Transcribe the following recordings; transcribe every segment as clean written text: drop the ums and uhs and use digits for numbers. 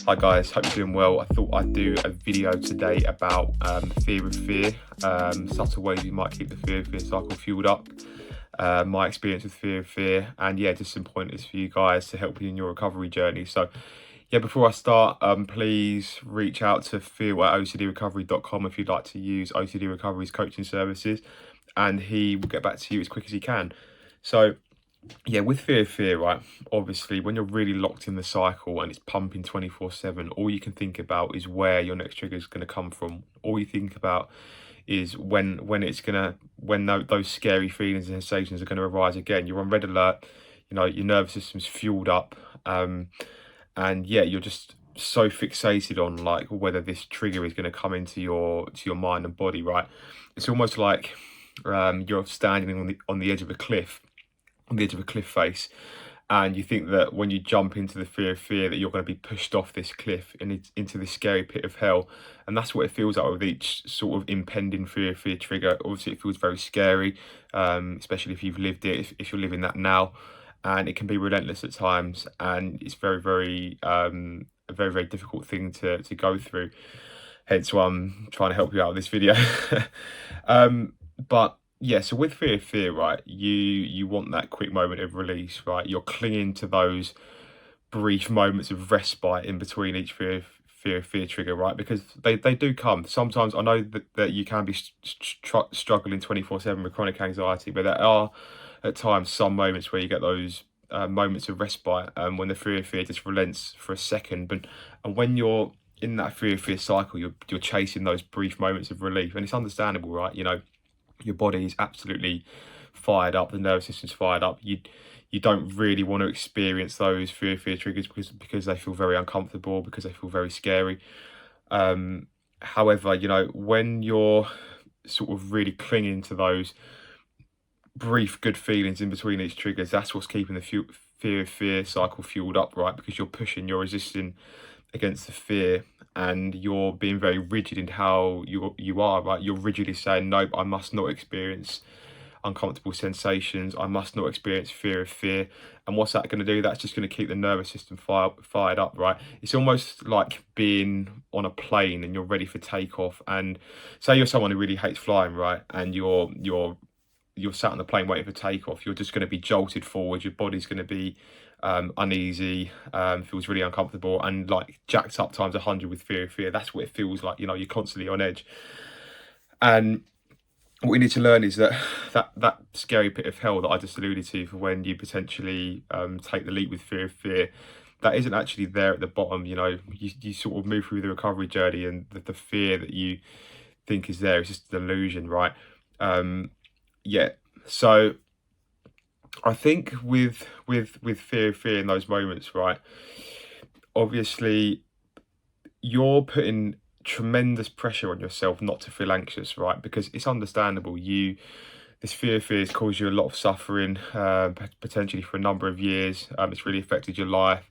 Hi guys, hope you're doing well. I thought I'd do a video today about fear of fear, subtle ways you might keep the fear of fear cycle fueled up, my experience with fear of fear, and yeah, just some pointers for you guys to help you in your recovery journey. So yeah, before I start, please reach out to Phil at ocdrecovery.com if you'd like to use OCD Recovery's coaching services, and he will get back to you as quick as he can. So yeah, with fear of fear, right? Obviously, when you're really locked in the cycle and it's pumping 24/7, all you can think about is where your next trigger is going to come from. All you think about is when those scary feelings and sensations are going to arise again. You're on red alert. You know, your nervous system's fueled up, and yeah, you're just so fixated on like whether this trigger is going to come into your mind and body, right? It's almost like you're standing on the edge of a cliff, on the edge of a cliff face, and you think that when you jump into the fear of fear that you're going to be pushed off this cliff and into this scary pit of hell. And that's what it feels like with each sort of impending fear of fear trigger. Obviously it feels very scary, especially if you've lived it, if you're living that now, and it can be relentless at times, and it's very a very difficult thing to go through. Hence why I'm trying to help you out with this video. But yeah, so with fear of fear, right, you want that quick moment of release, right? You're clinging to those brief moments of respite in between each fear of fear trigger, right? Because they do come. Sometimes I know that you can be struggling 24/7 with chronic anxiety, but there are at times some moments where you get those moments of respite, when the fear of fear just relents for a second. And when you're in that fear of fear cycle, you're chasing those brief moments of relief, and it's understandable, right? You know, your body is absolutely fired up, the nervous system's fired up. You don't really want to experience those fear triggers because they feel very uncomfortable, because they feel very scary. However, you know, when you're sort of really clinging to those brief good feelings in between each triggers, that's what's keeping the fear of fear cycle fueled up, right? Because you're resisting against the fear, and you're being very rigid in how you are, right? You're rigidly saying, nope, I must not experience uncomfortable sensations, I must not experience fear of fear. And what's that going to do? That's just going to keep the nervous system fired up, right? It's almost like being on a plane and you're ready for takeoff, and say you're someone who really hates flying, right? And you're sat on the plane waiting for takeoff. You're just going to be jolted forward, your body's going to be uneasy, feels really uncomfortable, and like jacked up times 100 with fear of fear. That's what it feels like. You know, you're constantly on edge. And what we need to learn is that scary pit of hell that I just alluded to, for when you potentially take the leap with fear of fear, that isn't actually there at the bottom. You know, you sort of move through the recovery journey, and the fear that you think is there is just an illusion, right? Yeah, so I think with fear of fear in those moments, right, obviously you're putting tremendous pressure on yourself not to feel anxious, right? Because it's understandable. This fear of fear has caused you a lot of suffering, potentially for a number of years. It's really affected your life,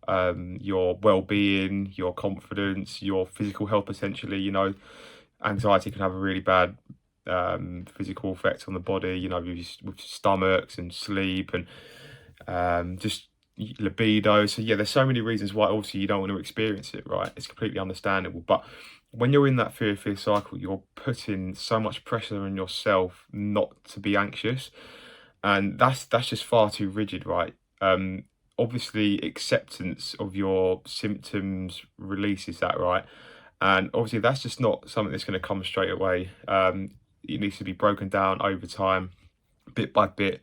your well-being, your confidence, your physical health. Essentially, you know, anxiety can have a really bad physical effects on the body, you know, with stomachs and sleep and just libido. So yeah, there's so many reasons why obviously you don't want to experience it, right? It's completely understandable. But when you're in that fear of fear cycle, you're putting so much pressure on yourself not to be anxious, and that's just far too rigid, right? Obviously acceptance of your symptoms releases that, right? And obviously that's just not something that's going to come straight away. It needs to be broken down over time, bit by bit,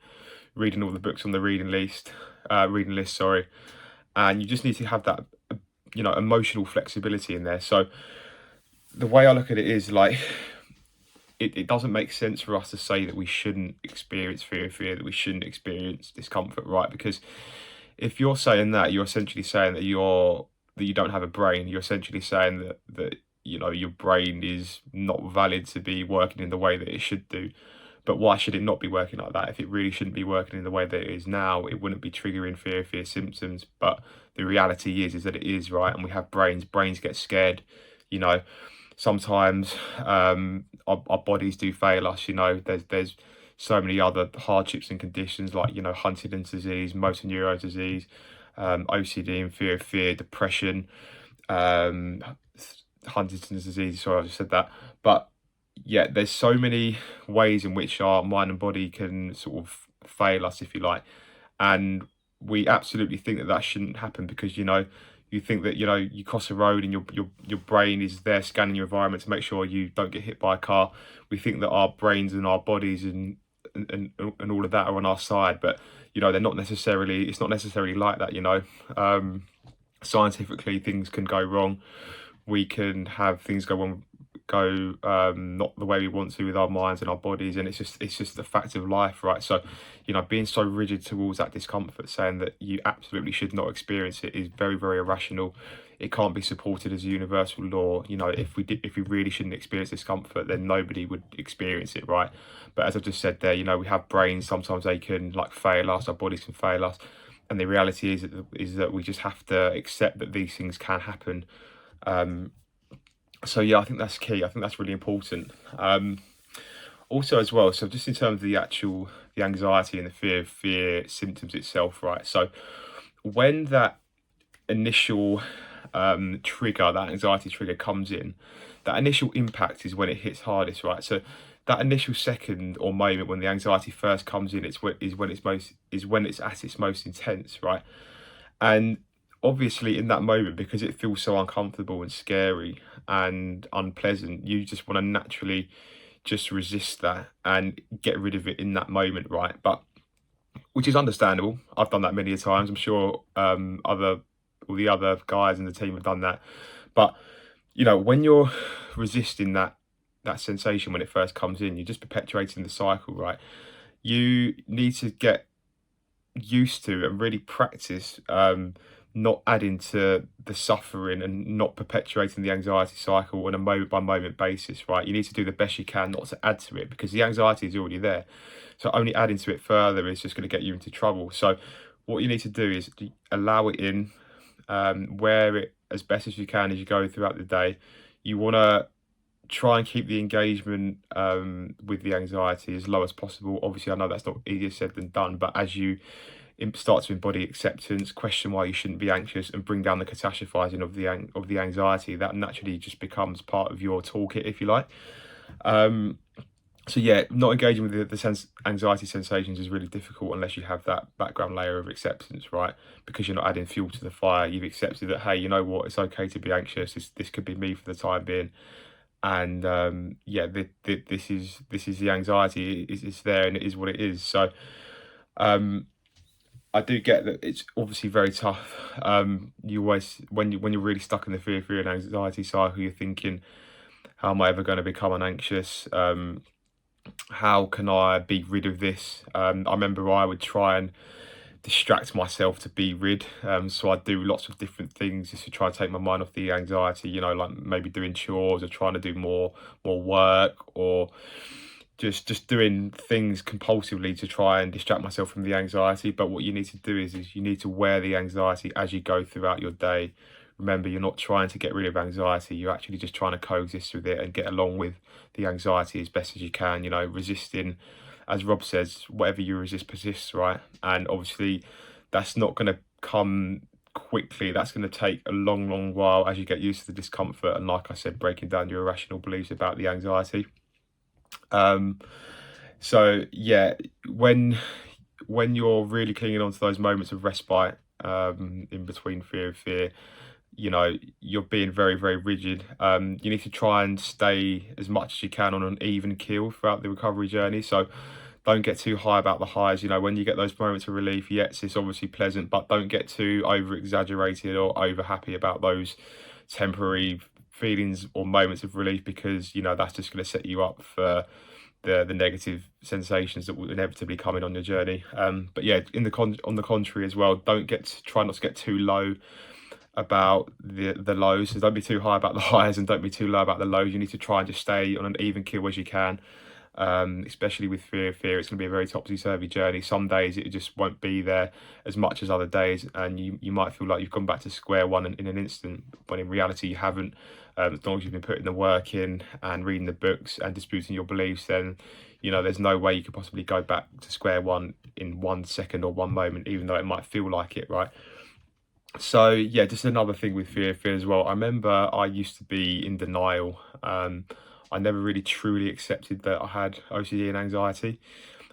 reading all the books on the reading list, sorry. And you just need to have that, you know, emotional flexibility in there. So the way I look at it is like, it doesn't make sense for us to say that we shouldn't experience fear, that we shouldn't experience discomfort, right? Because if you're saying that, you're essentially saying that you don't have a brain. You're essentially saying that you know, your brain is not valid to be working in the way that it should do. But why should it not be working like that? If it really shouldn't be working in the way that it is now, it wouldn't be triggering fear symptoms. But the reality is that it is, right? And we have brains get scared, you know. Sometimes our bodies do fail us, you know. There's so many other hardships and conditions, like, you know, Huntington's disease, motor neurone disease, OCD and fear, depression. um, Huntington's disease. Sorry, I just said that. But yeah, there's so many ways in which our mind and body can sort of fail us, if you like, and we absolutely think that that shouldn't happen because you think that you cross a road and your brain is there scanning your environment to make sure you don't get hit by a car. We think that our brains and our bodies and all of that are on our side, but they're not necessarily. It's not necessarily like that. Scientifically, things can go wrong. We can have things go not the way we want to with our minds and our bodies, and it's just the fact of life, right? So being so rigid towards that discomfort, saying that you absolutely should not experience it, is very, very irrational. It can't be supported as a universal law. If we really shouldn't experience discomfort, then nobody would experience it, right? But as I just said there, we have brains. Sometimes they can fail us. Our bodies can fail us, and the reality is that we just have to accept that these things can happen. So yeah, I think that's key. I think that's really important. Also as well, so just in terms of the anxiety and the fear symptoms itself, right? So when that initial trigger, that anxiety trigger comes in, that initial impact is when it hits hardest, right? So that initial second or moment when the anxiety first comes in, is when it's at its most intense, right? And obviously in that moment, because it feels so uncomfortable and scary and unpleasant, you just want to naturally just resist that and get rid of it in that moment, right? But which is understandable. I've done that many a times. I'm sure all the other guys in the team have done that. But when you're resisting that sensation when it first comes in, you're just perpetuating the cycle, right? You need to get used to and really practice not adding to the suffering and not perpetuating the anxiety cycle on a moment by moment basis, right? You need to do the best you can not to add to it, because the anxiety is already there. So only adding to it further is just going to get you into trouble. So what you need to do is allow it in, wear it as best as you can as you go throughout the day. You want to try and keep the engagement with the anxiety as low as possible. Obviously, I know that's not easier said than done, but as you start to embody acceptance, question why you shouldn't be anxious, and bring down the catastrophizing of the anxiety, that naturally just becomes part of your toolkit, if you like. So yeah, not engaging with the anxiety sensations is really difficult unless you have that background layer of acceptance, right? Because you're not adding fuel to the fire. You've accepted that, hey, you know what, it's okay to be anxious. This could be me for the time being. And yeah, this is the anxiety. It's there and it is what it is. So I do get that it's obviously very tough. You always, when you're really stuck in the fear and anxiety cycle, you're thinking, how am I ever going to become anxious? How can I be rid of this? I remember I would try and distract myself to be rid. So I do lots of different things just to try and take my mind off the anxiety. Like maybe doing chores or trying to do more work, or just doing things compulsively to try and distract myself from the anxiety. But what you need to do is you need to wear the anxiety as you go throughout your day. Remember, you're not trying to get rid of anxiety. You're actually just trying to coexist with it and get along with the anxiety as best as you can. Resisting, as Rob says, whatever you resist persists, right? And obviously that's not going to come quickly. That's going to take a long while as you get used to the discomfort, and like I said, breaking down your irrational beliefs about the anxiety. So yeah, when you're really clinging on to those moments of respite in between fear, you're being very, very rigid. You need to try and stay as much as you can on an even keel throughout the recovery journey. So don't get too high about the highs. When you get those moments of relief, yes, it's obviously pleasant, but don't get too over exaggerated or over happy about those temporary feelings or moments of relief, because that's just going to set you up for the negative sensations that will inevitably come in on your journey. But yeah, on the contrary as well, try not to get too low about the lows. So don't be too high about the highs and don't be too low about the lows. You need to try and just stay on an even keel as you can. Especially with fear, it's going to be a very topsy-turvy journey. Some days it just won't be there as much as other days, and you might feel like you've gone back to square one in an instant, when in reality you haven't. As long as you've been putting the work in and reading the books and disputing your beliefs, then there's no way you could possibly go back to square one in 1 second or one moment, even though it might feel like it, right? So yeah, just another thing with fear of fear as well. I remember I used to be in denial. I never really truly accepted that I had OCD and anxiety.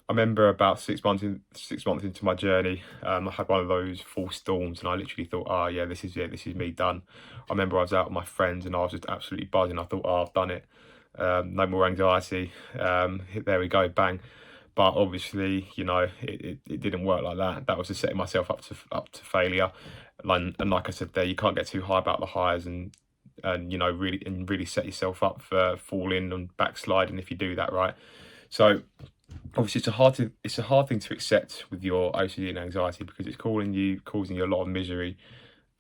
I remember about 6 months into my journey, I had one of those false storms, and I literally thought, "Oh yeah, this is it. This is me done." I remember I was out with my friends, and I was just absolutely buzzing. I thought, "Oh, I've done it. No more anxiety. There we go, bang." But obviously, you know, it didn't work like that. That was just setting myself up to failure. And like I said there, you can't get too high about the highs, and you know, really set yourself up for falling and backsliding if you do that, right? So obviously it's a hard thing to accept with your OCD and anxiety, because it's causing you a lot of misery,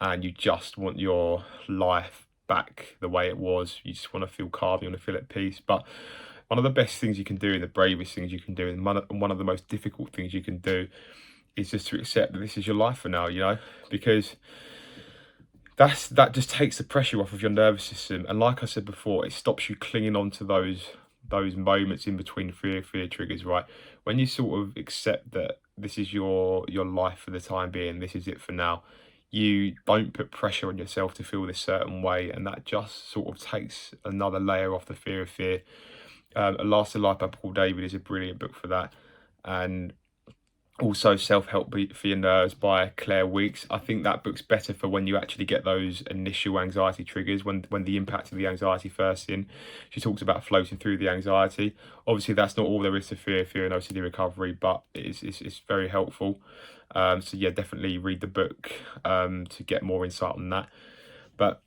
and you just want your life back the way it was. You just want to feel calm, you want to feel at peace. But one of the best things you can do, and the bravest things you can do, and one of the most difficult things you can do, is just to accept that this is your life for now, you know, because that just takes the pressure off of your nervous system. And like I said before, it stops you clinging on to those moments in between fear triggers, right? When you sort of accept that this is your life for the time being, this is it for now, you don't put pressure on yourself to feel this certain way, and that just sort of takes another layer off the fear of fear. A Lasting Life by Paul David is a brilliant book for that. And also Self-Help for Your Nerves by Claire Weeks. I think that book's better for when you actually get those initial anxiety triggers, when the impact of the anxiety first in. She talks about floating through the anxiety. Obviously, that's not all there is to fear and OCD recovery, but it's very helpful. So yeah, definitely read the book to get more insight on that. But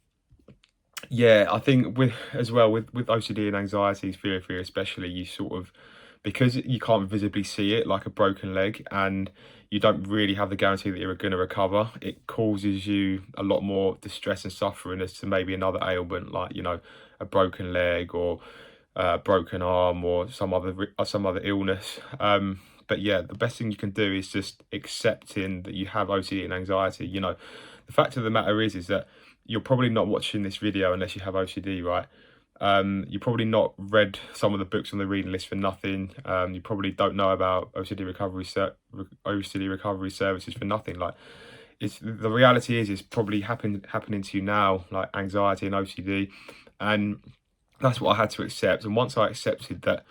yeah, I think with OCD and anxiety, fear especially, you sort of, because you can't visibly see it like a broken leg, and you don't really have the guarantee that you're going to recover, it causes you a lot more distress and suffering as to maybe another ailment, like, you know, a broken leg, or a broken arm, or some other illness. But yeah, the best thing you can do is just accepting that you have OCD and anxiety. You know, the fact of the matter is that you're probably not watching this video unless you have OCD, right? You probably not read some of the books on the reading list for nothing. You probably don't know about OCD recovery services for nothing. Like, it's the reality is, it's probably happening to you now, like anxiety and OCD, and that's what I had to accept. And once I accepted that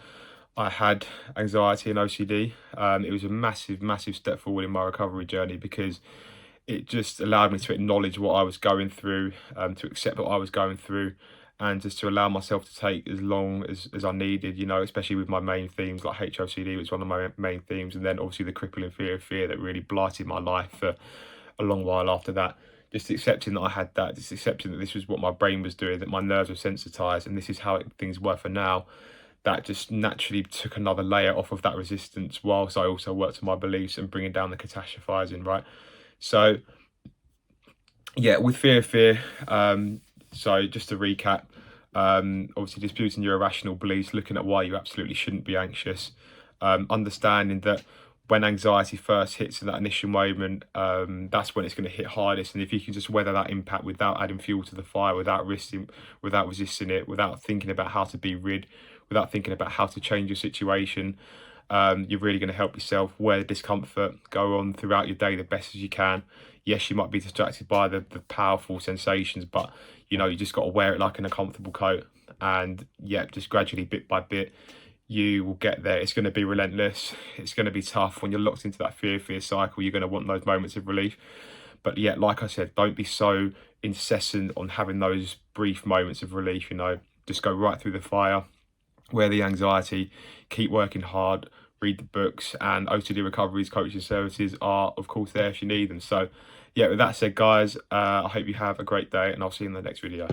I had anxiety and OCD, it was a massive step forward in my recovery journey, because it just allowed me to acknowledge what I was going through, to accept what I was going through, and just to allow myself to take as long as I needed, you know, especially with my main themes, like HOCD was one of my main themes, and then obviously the crippling fear that really blighted my life for a long while after that. Just accepting that I had that, just accepting that this was what my brain was doing, that my nerves were sensitized, and this is how things were for now. That just naturally took another layer off of that resistance, whilst I also worked on my beliefs and bringing down the catastrophizing, right? So yeah, with fear, so just to recap, obviously disputing your irrational beliefs, looking at why you absolutely shouldn't be anxious, understanding that when anxiety first hits in that initial moment, that's when it's going to hit hardest. And if you can just weather that impact without adding fuel to the fire, without resisting it, without thinking about how to be rid, without thinking about how to change your situation, you're really going to help yourself wear the discomfort, go on throughout your day the best as you can. Yes, you might be distracted by the powerful sensations, but you know, you just got to wear it like in a comfortable coat. And yeah, just gradually, bit by bit, you will get there. It's going to be relentless. It's going to be tough. When you're locked into that fear cycle, you're going to want those moments of relief. But yeah, like I said, don't be so incessant on having those brief moments of relief, you know. Just go right through the fire, wear the anxiety, keep working hard, read the books, and OCD recoveries coaching services are, of course, there if you need them. So yeah, with that said, guys, I hope you have a great day, and I'll see you in the next video.